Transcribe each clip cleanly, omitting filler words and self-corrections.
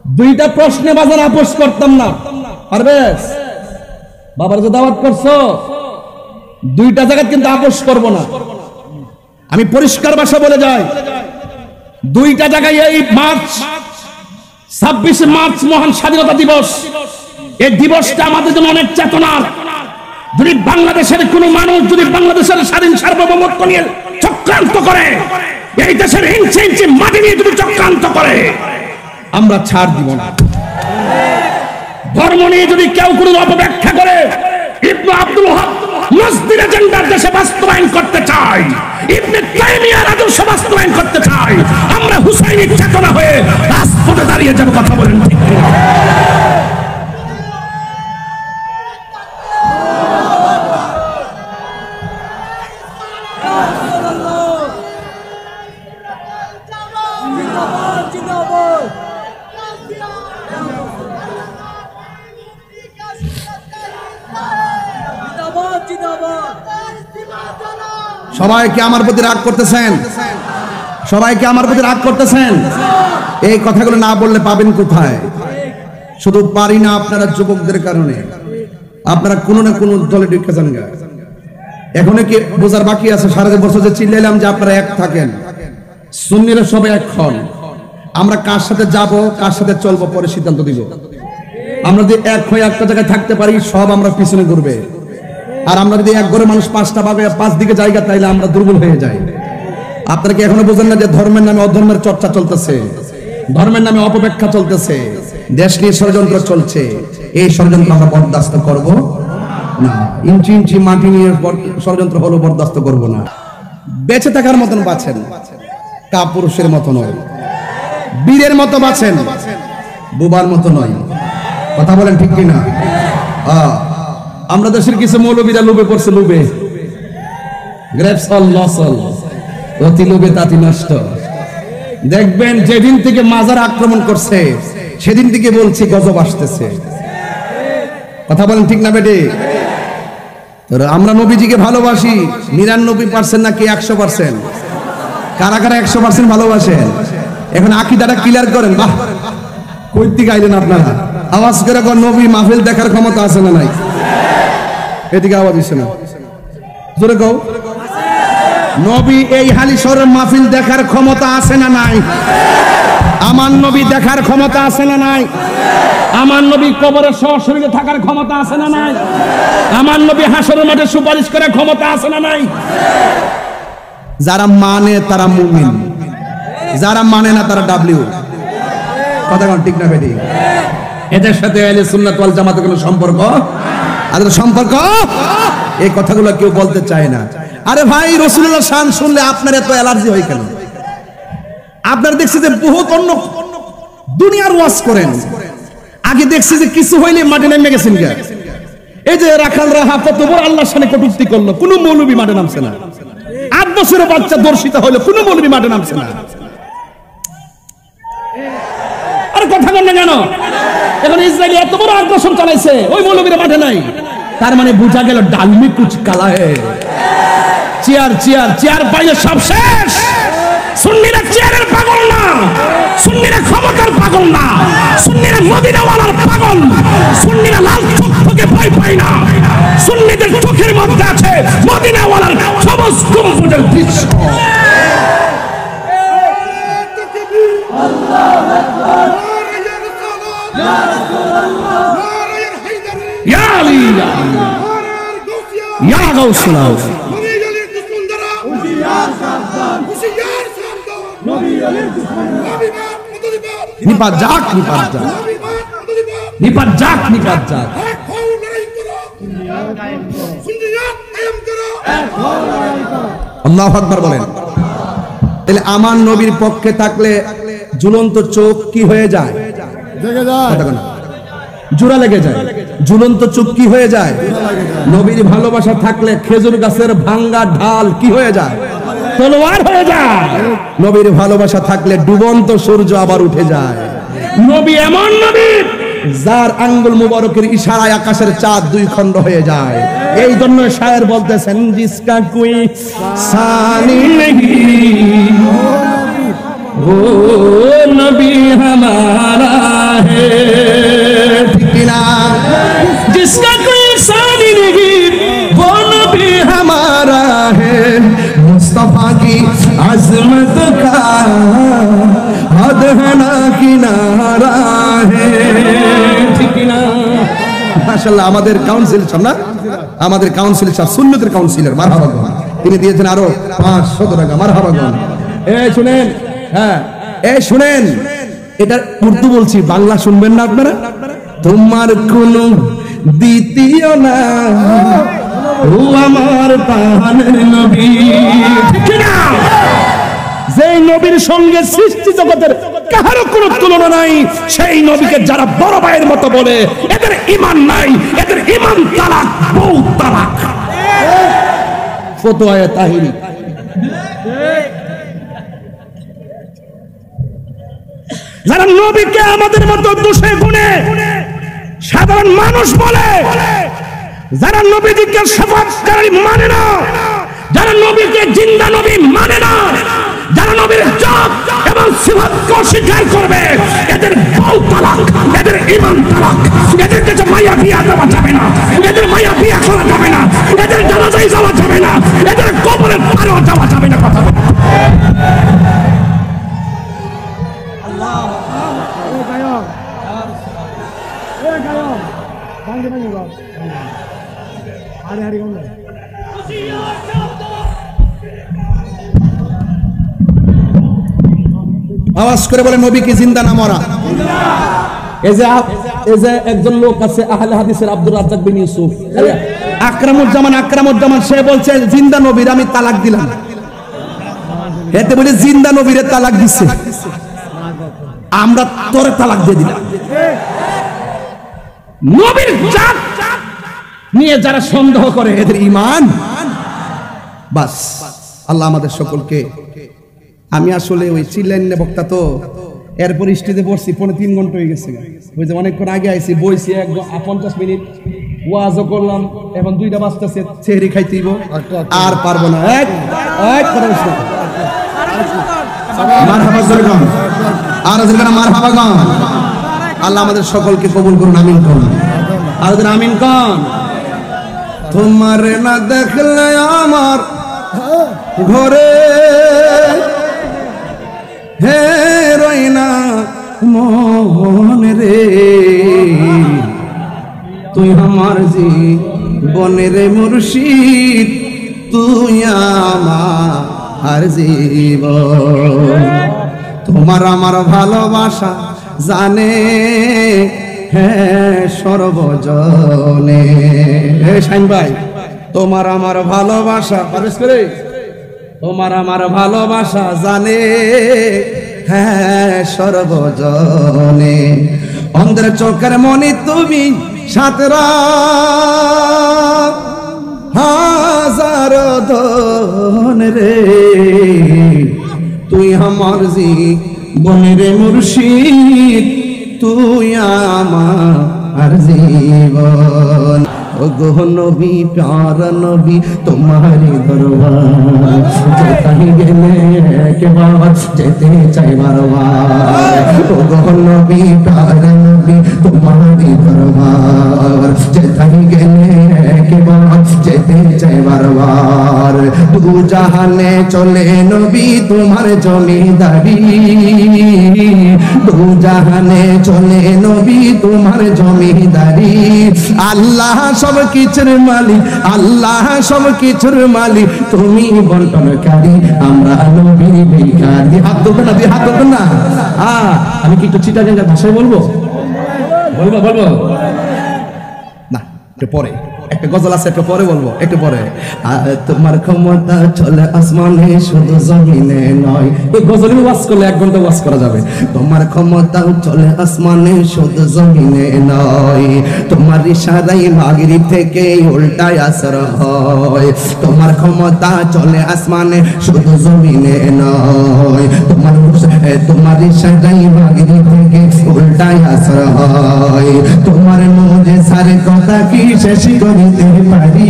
দুইটা প্রশ্নে বাজার আপোষ করতাম না। পারবেশ বাবার যে দাওয়াত করছো, দুইটা জায়গা কিন্তু আপোষ করব না। আমি পরিষ্কার ভাষা বলে যাই, দুইটা জায়গায় এই মার্চ 26 মার্চ মহান স্বাধীনতা দিবস, এই দিবসটা আমাদের জন্য অনেক চেতনার। যদি বাংলাদেশের কোন মানুষ যদি বাংলাদেশের স্বাধীন সার্বভৌমত্ব নিয়ে চক্রান্ত করে, এই দেশের ইঞ্চি ইঞ্চি মাটি নিয়ে যদি চক্রান্ত করে, আমরা ছাড় দিব না। ধর্ম নিয়ে যদি কেউ কোনো অপব্যাখ্যা করে, ইবনে আব্দুল ওয়াহাব মসজিদ এজেন্ডার দেশে বাস্তবায়ন করতে চাই, ইবনে তাইমিয়ার আদর্শ বাস্তবায়ন করতে চাই, আমরা হুসাইনি চেতনা হয়ে রাজপথে দাঁড়িয়ে যাব। কথা বলেন ঠিক কিনা? সবাইকে আমার প্রতি রাগ করতেছেন? সবাইকে আমার প্রতি রাগ করতেছেন? এই কথাগুলো না বললে পাবেন কোথায়? শুধু পারি না আপনারা যুবকদের কারণে, আপনারা কোনো না কোনো দলে ঢুকে যান। এখনো কি বোঝার বাকি আছে? সারা বছর যে চিল্লাইলাম যে আপনারা এক থাকেন, সুন্নিরা সবাই এক হন। আমরা কার সাথে যাব, কার সাথে চলবো পরে সিদ্ধান্ত দিব। আমরা যদি এক হয়ে একটা জায়গায় থাকতে পারি, সব আমরা পিছনে ঘুরবে। আর আমরা যদি এক ঘরে মানুষ 5টা পাবে, 5 দিকে জায়গা, তাইলে আমরা দুর্বল হয়ে যাই। আপনারা কি এখনো বোঝেন না যে ধর্মের নামে অধর্মের চর্চা চলতেছে, ধর্মের নামে অপব্যাখ্যা চলতেছে, দেশ নিয়ে ষড়যন্ত্র চলছে? এই ষড়যন্ত্র আমরা বরদাস্ত করব না। ইঞ্চি ইঞ্চি মাটি নিয়ে ষড়যন্ত্র হলো বরদাস্ত করব না। বেঁচে থাকার মতন বাঁচেন, কাপুরুষের মতো নয়, বীরের মতো বাঁচেন, বুবার মতো নয়। কথা বলেন ঠিক কিনা? আমরা দেশের কিছু মৌলবীরা লোভে পড়ছে, লোভে গ্রেপস অল লস অল, অতি লোভে তাতি নষ্ট। দেখবেন যেদিন থেকে মাজার আক্রমণ করছে, সেদিন থেকে বলছি গজব আসতেছে। কথা বলেন ঠিক না বেটে? আমরা নবীজিকে ভালোবাসি 99% নাকি 100%? কারা কারা 100% ভালোবাসেন? এখন আকীদাটা ক্লিয়ার করেন। বাহ, কই থেকে আইলেন আপনারা? আওয়াজ করে কোন নবী মাহফিল দেখার ক্ষমতা আছে না নাই? এদিকে আওয়াজ দিছে না, জোরে কও। নবী এই হালিশহরের মাহফিল দেখার ক্ষমতা আছে না নাই? আমার নবী দেখার ক্ষমতা আছে না নাই? আমার নবী কবরের সশরীরে থাকার ক্ষমতা আছে না নাই? আমার নবী হাসরের মাঠে সুপারিশ করার ক্ষমতা আছে না নাই? যারা মানে তারা মুমিন, যারা মানে না তারা ডাব্লিউ। কথা কোন ঠিক না বেটি? এদের সাথে আহলে সুন্নাত ওয়াল জামাতের কোনো সম্পর্ক? আর সম্পর্ক এই কথাগুলো কেউ বলতে চায় না। আরে ভাই, রাসূলুল্লাহ শান শুনলে আপনার এত অ্যালার্জি হয় কেন? আপনারা দেখছি যে বহুত অন্য দুনিয়ার ওয়াজ করেন, আগে দেখছি যে কিছু হইলে মাঠে নেমে গেছেন। এই যে রাখাল রাহা কত বড় আল্লাহর সামনে কটূক্তি করলো, কোন মৌলবী মাঠে নামছে না। 8 বছরের বাচ্চা দর্শিত হলো, কোন মৌলবী মাঠে নামছে না। আর কথা বল না কেন? এখন ইসরায়েল এত বড় আগ্রাসন চালাইছে, ওই মৌলবীরা মাঠে নাই। তার মানে বুঝা গেল ডালমি কুচ কালা হে। চেয়ার চেয়ার চেয়ার পাইলে সব শেষ। সুন্নিরা চেয়ারের পাগল না, সুন্নিরা ক্ষমতার পাগল না, সুন্নিরা মদিনাওয়ালার পাগল। সুন্নিরা লাল চোখ থেকে ভয় পায় না। সুন্নিদের চোখের মধ্যে আছে মদিনাওয়ালার সবুজ গম্বুজের দৃশ্য। আল্লাহু আকবার, ইয়া রাসূলুল্লাহ, ইয়া আলী, ইয়া গাউসুল্লাহ, নিপাত যাক, নিপাত যাক, নিপাত যাক, নিপাত যাক। আল্লাহু আকবার বলেন। তাহলে আমার নবীর পক্ষে থাকলে ঝুলন্ত চোখ কি হয়ে যায়? জোড়া লেগে যায়। ঝুলন্ত চোখ কি হয়ে যায়? নবীর ভালোবাসা থাকলে খেজুর গাছের ভাঙ্গা ঢাল কি হয়ে যায়? তলোয়ার হয়ে যায়। নবীর ভালোবাসা থাকলে ডুবন্ত সূর্য আবার উঠে যায়। নবী এমন নবী যার আঙ্গুল মুবারকের ইশারায় আকাশের চাঁদ 2 খণ্ড হয়ে যায়। এই জন্য শায়ের বলতেছেন, জিসকা কোই সানি নেহি ও নবী হামারা ঠিক না? जिसका कोई सानी नहीं वो नबी हमारा है, मुस्तफा की अजमत का हद है ना किनारा है। ঠিক না? মাশাআল্লাহ আমাদের কাউন্সিল সব না, আমাদের কাউন্সিল সব সুন্নতের কাউন্সিলর মারহাবা গো, তিনি দিয়েছেন আরো 500 টাকা মারহাবা গো। এই শুনেন, হ্যাঁ এই শুনেন, এটা উর্দু বলছি, বাংলা শুনবেন না আপনারা? তোমার কোনো দ্বিতীয় না, ও আমার প্রাণের নবী। ঠিক না? যেই নবীর সঙ্গে সৃষ্টি জগতের কারো কোনো তুলনা নাই, সেই নবীকে যারা বড় ভাইয়ের মতো বলে এদের ঈমান নাই, এদের ঈমান তালাক, বউ তালাক। ফতোয়ায়ে তাহিরি। যারা নবীকে আমাদের মতো দোষে গুণে সাধারণ মানুষ বলে, যারা নবীকে শাফাআতকারী মানে না, যারা নবীকে জিন্দা নবী মানে না, যারা নবীর জাত এবং সিফাতকে অস্বীকার করবে, এদের বউ তালাক, এদের ঈমান তালাক। এদের কাছে মায়া বিয়া দেওয়া যাবে না, এদের মায়া বিয়া করা যাবে না, এদের জানাজায় যাওয়া যাবে না, এদের কবরের পারেও যাওয়া যাবে না। কথা বলে আওয়াজ করে বলে নবী কি জিন্দা না মরা? এই যে একজন লোক আছে আহলে হাদিসের আব্দুর রাজ্জাক বিন ইউসুফ, আকরামুজ্জামান সে বলছে জিন্দা নবীর আমি তালাক দিলাম। এতে বলে জিন্দা নবীরে তালাক দিচ্ছে, আমরা তোরে তালাক দিয়ে দিলাম। নবীর জাত নিয়ে যারা সন্দেহ করে এদের ঈমান বাস। আল্লাহ আমাদের সকলকে, আমি আসলে ওই চিল্লাইন বক্তা তো, এরপর স্টেজে বসছি 3 ঘন্টা হয়ে গেছে, ওই যে অনেকক্ষণ আগে আইছি, বইছি 50 মিনিট, ওয়াজও করলাম, এখন 2টা বাজতেছে, সেহরি খাইতেইব, আর পারবো না। আল্লাহ আমাদের সকলকে কবুল করুন, আমিন করুন, আর আমিন কন। তোমার না দেখলে আমার ঘরে হে রইনা মন রে, তুই আমার জীবনের মুর্শিদ, তুই আমার জীবন। তোমার আমার ভালোবাসা জানে হ্যাঁ সর্বজনে। শাইন ভাই, তোমার আমার ভালোবাসা, তোমার আমার ভালোবাসা জানে হ্যাঁ সর্বজনে। অন্ধের চোখের মনি তুমি, 7 হাজার ধন রে, তুই আমার জীবনের মুর্শিদ, তুই আমার জীবন। ওগো নবী প্যার নবী তোমারি দরবার, যেতাই গেলে একবার যেতে চাই বারবার। ওগো নবী প্যার নবী তোমারি দরবার, যেতাই গেলে একবার যেতে চাই বারবার। দু জাহানে চলে নবী তোমার জমিদারি, দু জাহানে চলে নবী তোমার জমিদারি। আল্লাহ সব কিছুর মালিক, আল্লাহ সব কিছুর মালিক, তুমি বন্টনকারী, আমরা নবী ভিখারি। হাত ধরবে না, হাত ধরবে না। আমি কি একটু চিটাগাঙ্গের ভাষায় বলবো না? একটু পরে একটা গজল আছে, একটু পরে বলবো, একটু পরে। তোমার ক্ষমতা চলে আসমানে শুধু জমিনে নয়। এই গজল ওয়াজ করলে 1 ঘন্টা ওয়াজ করা যাবে। তোমার ক্ষমতা চলে আসমানে শুধু জমিনে নয়, তোমার ইশারায় মাগরিব থেকে উল্টায় আসর হয়। তোমার ক্ষমতা চলে আসমানে শুধু জমিনে নয়, তোমার ইশারায় মাগরিব থেকে উল্টায় আসর হয়। তোমার মুখে সারে কথা কি শেষ করিতে পারি?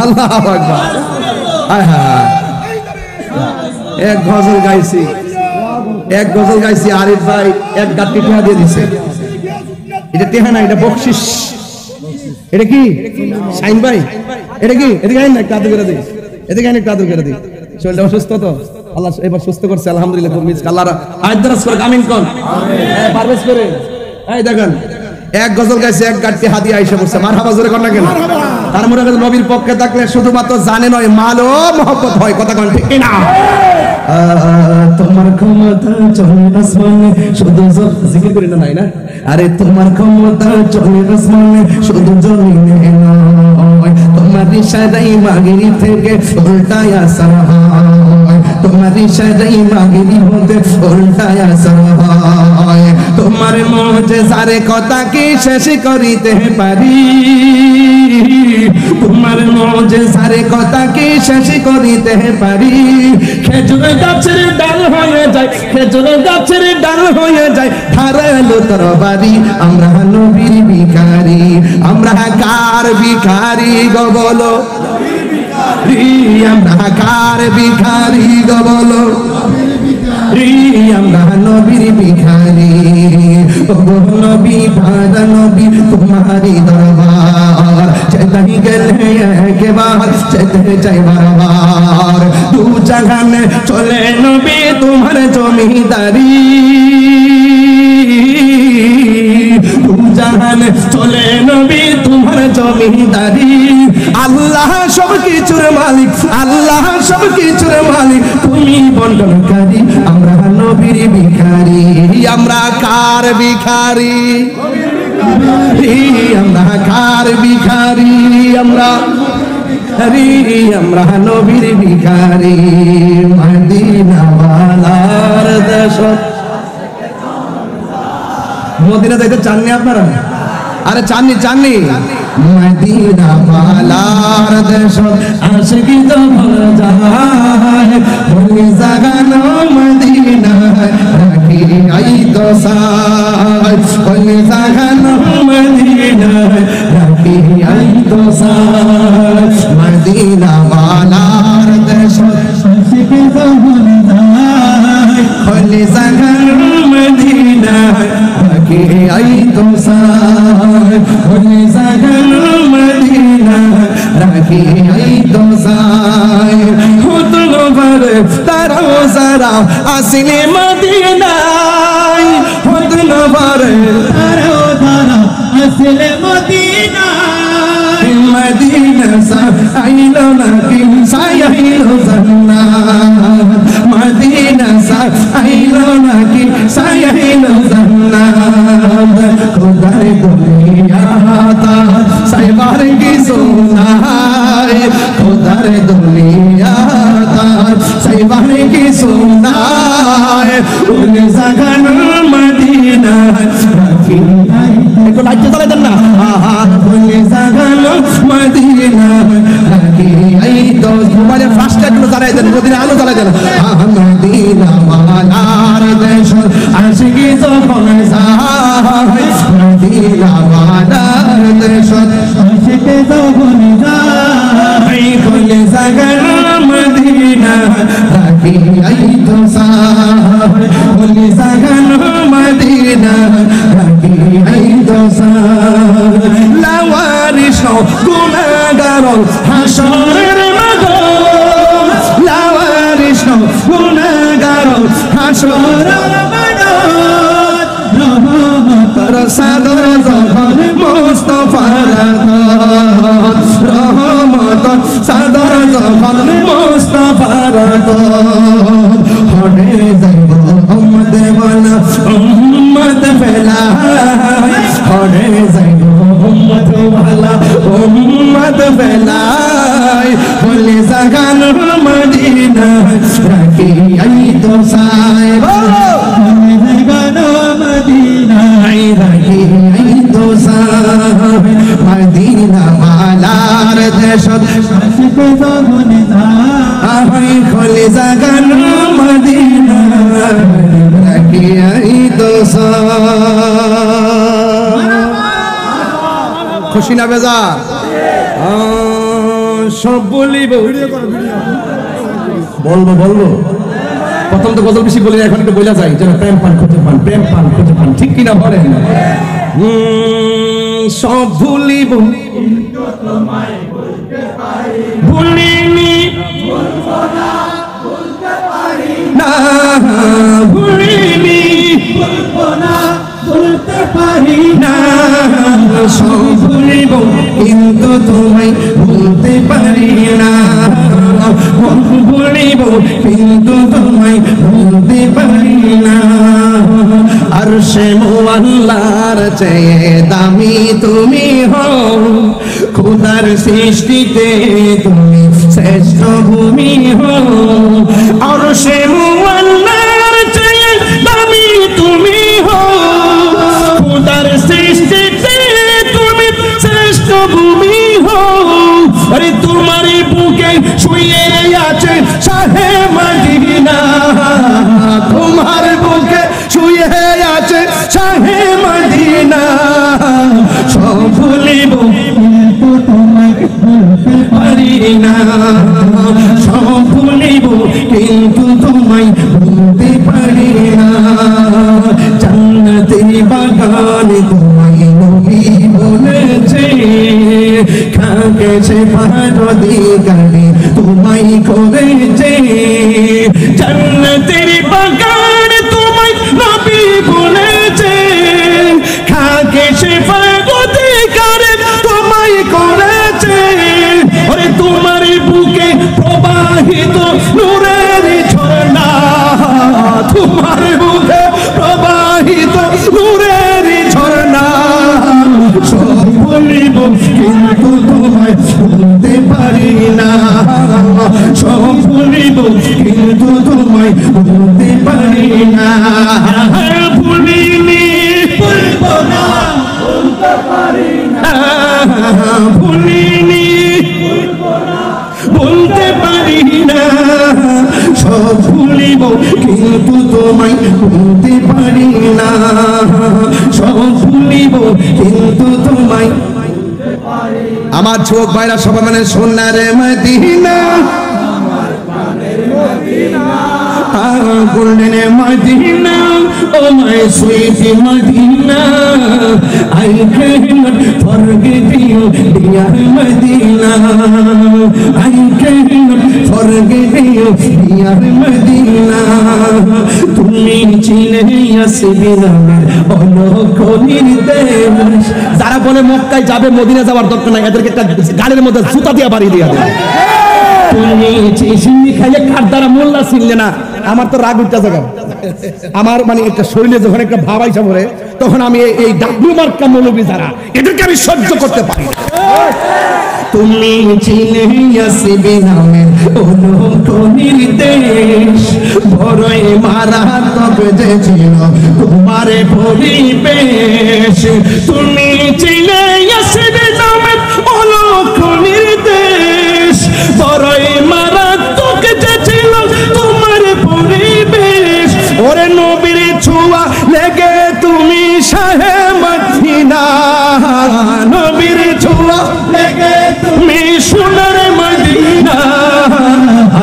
আল্লাহু আকবার। এক গজল গাইছি আরিফ ভাই এক গাঁটটি টেহা দিয়ে দিছে। এটা টেহা না, এটা বকশিস। এটা কি শাইন ভাই? এটা কি? এদিকে আইন না, একটু আদর করে দিই। এদিকে আইন, একটু আদর করে দিই। শরীরটা অসুস্থ তো, আল্লাহ এবার সুস্থ করছে আলহামদুলিল্লাহ। খুব মিস আল্লাহ আয়দারাস করে কামিন কর, হ্যাঁ পারভেজ করে। এই দেখেন এক গজল গাইছে, এক গাঁটটি হাদিয়া আইসা পড়ছে। মারহাবা জোরে কর না কেন? তার মনে হয় নবীর পক্ষে থাকলে শুধুমাত্র জানে নয়, মালও মহব্বত হয়। কথা কোন ঠিক না? তোমার ক্ষমতা চলে আসমানে, শুধু জিকির করি না, নাই না? আরে তোমার ক্ষমতা চলে আসমানে, শুধু জমিনে নয়। তোমার ইশারায় মাগিরি থেকে উল্টায় আসা হয়, তোমার ইশারায় মাগিরি হতে উল্টায় আসা হয়। তোমার মুজিজার কথা কি শেষ করিতে পারি? তোমার মুজিজার কথা কি শেষ করিতে পারি? খেজুর গাছের ডাল হয়ে যায়, খেজুর গাছের ডাল হয়ে যায় ধারালো তরবারি। আমরা নবীর ভিখারি, আমরা কার ভিখারি গো বলো? আমরা কার ভিখারি গো বলো? আমরা নবীর ভিখারি, নবী ভাদা নবী তোমারি দরবার। চাইতাই গেলে একবার, চাইতে চাই বারবার। দু জাহানে চলে নবী তোমার জমিদারি, দু জাহানে চলে নবী তোমার জমিদারি। আল্লাহ সব কিছুর মালিক, আল্লাহ সব কিছুর মালিক, তুমি বন্টনকারী। আমরা নবীর ভিখারি, আমরা কার ভিখারি? আমরা কার ভিখারি? আমরা নবীর ভিখারি। মদিনা ওয়ালার দেশ। মদিনা যাইতে চাননি আপনারা? আরে চাননি, চাননি? মদিনা ওয়ালার দেশ আশিকি তো ভুল যায়, ভুলি জাগানো মদিনা রাখি আই তো সাই। ভুলি জাগানো মদিনা রাখি আই তো সাই। মদিনা ওয়ালার দেশ আশিকি তো ভুল যায়, ভুলি জাগানো মদিনা রাখি আই তো সাই। ভুলি জাগানো মদিনা রাখি আই তো সাই। হুতুল ভরে তারাও সারা আসিলে মদিনায়, হুতুল ভরে তারাও সারা আসিলে মদিনায়। মদিনা সা আইলো নাকি সাইলো জান্নাত, মদিনা সা আইলো নাকি সাইলো জান্নাত। খোদার দুনিয়া তা সাইবার কি সোনায়, খোদার দুনিয়া তা সাইবার কি সোনায়। উন জাগান মদিনা রাখি আই। একটু লাইট জ্বালা দেন না। উন জাগান মদিনা রাখি আই। তো মোবাইলে ফ্ল্যাশ লাইট গুলো জ্বালাই দেন, মদিনা আলো জ্বালাই দেন। মদিনা ওয়ালার দেশ আশিকি তো ভুল যায়, মদিনা ওয়ালার দেশ আশিকি তো ভুল যায়। ভুল জাগান মদিনা রাখি আই তো সাই। ভুল জাগান মদিনা রাখি আই তো সাই। লাওয়ারিস গুনাহগার হাসরের মাঠে, লাওয়ারিস গুনাহগার হাসরের মাঠে। রহমতের সাদর যখন মুস্তাফার হাত, রহমতের সাদর যখন মুস্তাফার হাত। হরে যাইব উম্মত ওয়ালা উম্মত ফেলাই, হরে যাইব উম্মত ওয়ালা উম্মত ফেলাই। বলে জাগান মদিনা রাখি আই তো সাই। বলে জাগান মদিনা রাখি আই তো সাই। মদিনা ওয়ালার দেশ আশিকি তো ভুল যায়, খোলে জাগান মদিনা রাখি আই তো সাই। খুশি না বেজার? সব বলিব, বলবো বলবো প্রথম তো গজল বেশি বলি, এখন একটু বোঝা যায় যেন প্রেম পান খুঁজে পান, প্রেম পান খুঁজে পান, ঠিক কিনা বলেন? সব ভুলিব ভুলিনি না, ভুলিনি বলতে পারি না, সব ভুলিব কিন্তু তোমায় বলতে পারি না, ভুলিব কিন্তু তোমায় বলতে পারি না। আরশে মুআল্লার চেয়ে দামি তুমি হও, খোদার সৃষ্টিতে তুমি শ্রেষ্ঠ ভূমি হও। আরশে মুআল্লার চেয়ে দামি তুমি হও, খোদার সৃষ্টিতে তুমি শ্রেষ্ঠ ভূমি হও। আরে তোমার বুকে শুয়ে আছে শাহে মদিনা, তোমার বুকে শুয়ে আছে শাহে মদিনা, সব ভুলিব কিন্তু তোমায় বলতে পারি না, সব ভুলিব কিন্তু তোমায় বলতে পারি না। জান্নাতের বাগানে তোমায় নবী বলেছে, খাগেছে পারদিগারে তোমায় করেছে, জান্নাতের বাগান তোমায় নবী বলেছে, খাগেছে পারদিগারে তোমায় করেছে। ওরে তোমার বুকে প্রবাহিত নূরের ঝর্ণা, তোমার বুকে প্রবাহিত নূরের ঝর্ণা, সব বলিব কিন্তু তোমায় বলতে পারি না, সব বলিব কিন্তু তোমায় বলতে পারি না। ভুলিনি বলবো না বলতে পারি না, ভুলিনি বলতে পারি না, সব ভুলিব কিন্তু তোমায় বলতে পারি না, সব ভুলিব কিন্তু তোমায়। আমার চোখ বাইরা সবাই মানে সোনারে Medina, golden Medina, oh my sweet Medina, I cannot forget you, dear Medina, I cannot forget you, dear Medina. তুমি চিনে আসবে না অলক নির্দেশ। যারা বলে মক্কায় যাবে মদিনা যাওয়ার দরকার নাই, এদেরকে একটা গাড়ির মধ্যে জুতা দিয়ে বাড়ি দিয়ে দেয়। তুমি চিনি খাইলে কার দ্বারা মোল্লা চিনলে না, আমার তো রাগ উঠতে থাকে। আমার মানে একটা শরীরে যখন একটা ভাব আইসা পড়ে, তখন আমি এই ডাব্লিউ মার্কা মৌলবী যারা, এদেরকে আমি সহ্য করতে পারি না। তুমি চিনে আসবে নামে অলক নির্দেশ, বড়ই মারাত্মক যে ছিল তোমার পরিবেশ। তুমি চিনে আসবে নামে অলক নির্দেশ, বড়ই মারাত্মক যে ছিল তোমার পরিবেশ। ওরে নবীর ছোঁয়া লেগে তুমি শাহে মদিনা, নবীর ছোঁয়া লেগে তুমি সোনার Medina,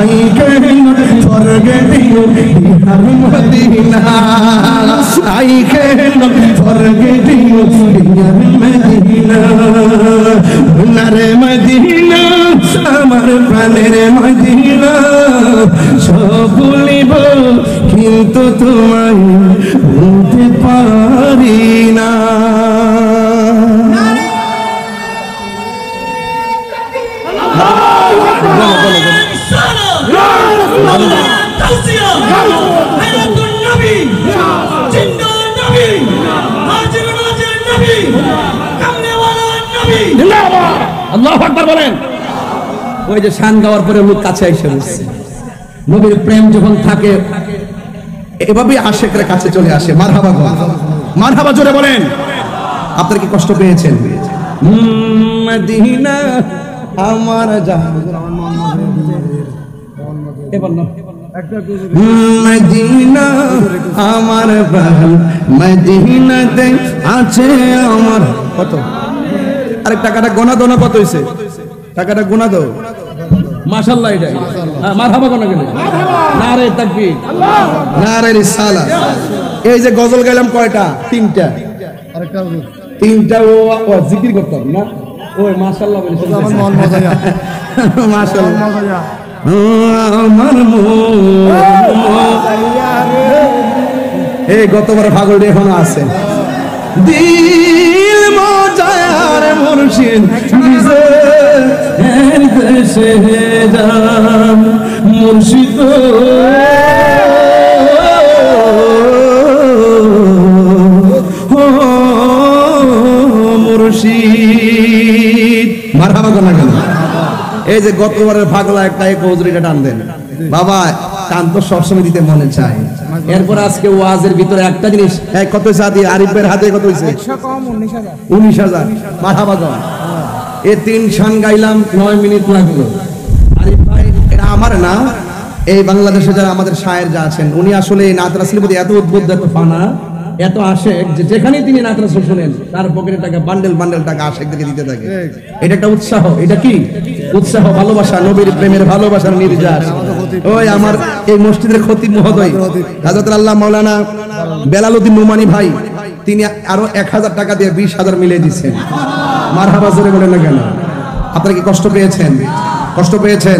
I cannot forget you, dear Medina, I cannot forget you, dear Medina, সোনার মদিনা, আমার প্রাণের মদিনা, সব ভুলিব কিন্তু তোমায় বলতে পারি না। আল্লাহু আকবার বলেন। ওই যে শান গাওয়ার পরে লোক কাছে এসে বসছে। নবীর প্রেম যখন থাকে এভাবেই আশিকরা কাছে চলে আসে। মারহাবা মারহাবা জোরে বলেন। আপনারা কি কষ্ট পেয়েছেন? মদিনা আমার জান, মদিনা আমার প্রাণ, মদিনাতে আছে আমার। কত? আরে টাকাটা গোনা দো না, কত হইছে? টাকাটা গোনা দাও। মাশাআল্লাহ, এটা মারহাবা কোন গেলে নারে তাকবীর নারে রিসালাত। এই যে গজল গাইলাম কয়টা? তিনটা। তিনটা ও জিকির করতাম না। ওই মাশাআল্লাহ বলে মাশাআল্লাহ আমার এই গতবার পাগল এখনো আছে। দিল মজায়ার মুর্শিদ নিজের দেশে যান মুর্শিদ মুর্শিদ মারহাবা কোন কেন? এই যে গতবারের পাগলা একটা এক হুজুরিটা টান দেন বাবা, টান তো সবসময় দিতে মনে চায়। এরপর আজকে ওয়াজের ভিতরে একটা জিনিস কত সাদি আরিফের হাতে কত হইছে? 19,000 মারহাবা কোন? এই 3 শান গাইলাম 9 মিনিট লাগলো। আরিফ ভাই এটা আমার না, এই বাংলাদেশে যারা আমাদের শায়ের যা আছেন উনি আসলে এই নাত রাসূলের প্রতি এত উদ্বুদ্ধ এত ফানা এত আশেক যে যেখানেই তিনি নাত রাসূল শুনেন তার পকেটে টাকা বান্ডেল বান্ডেল টাকা আশেকদেরকে দিতে থাকে। এটা একটা উৎসাহ। এটা কি উৎসাহ? ভালোবাসা, নবীর প্রেমের ভালোবাসার নির্যাস। ওই আমার এই মসজিদের খতিব মহোদয় হযরত আল্লাহ মাওলানা বেলালউদ্দিন নোমানী ভাই, তিনি আরো 1000 টাকা দিয়ে 20,000 মিলিয়ে দিচ্ছেন। মারহাবা জোরে বলেন না কেন? আপনারা কি কষ্ট পেয়েছেন? কষ্ট পেয়েছেন?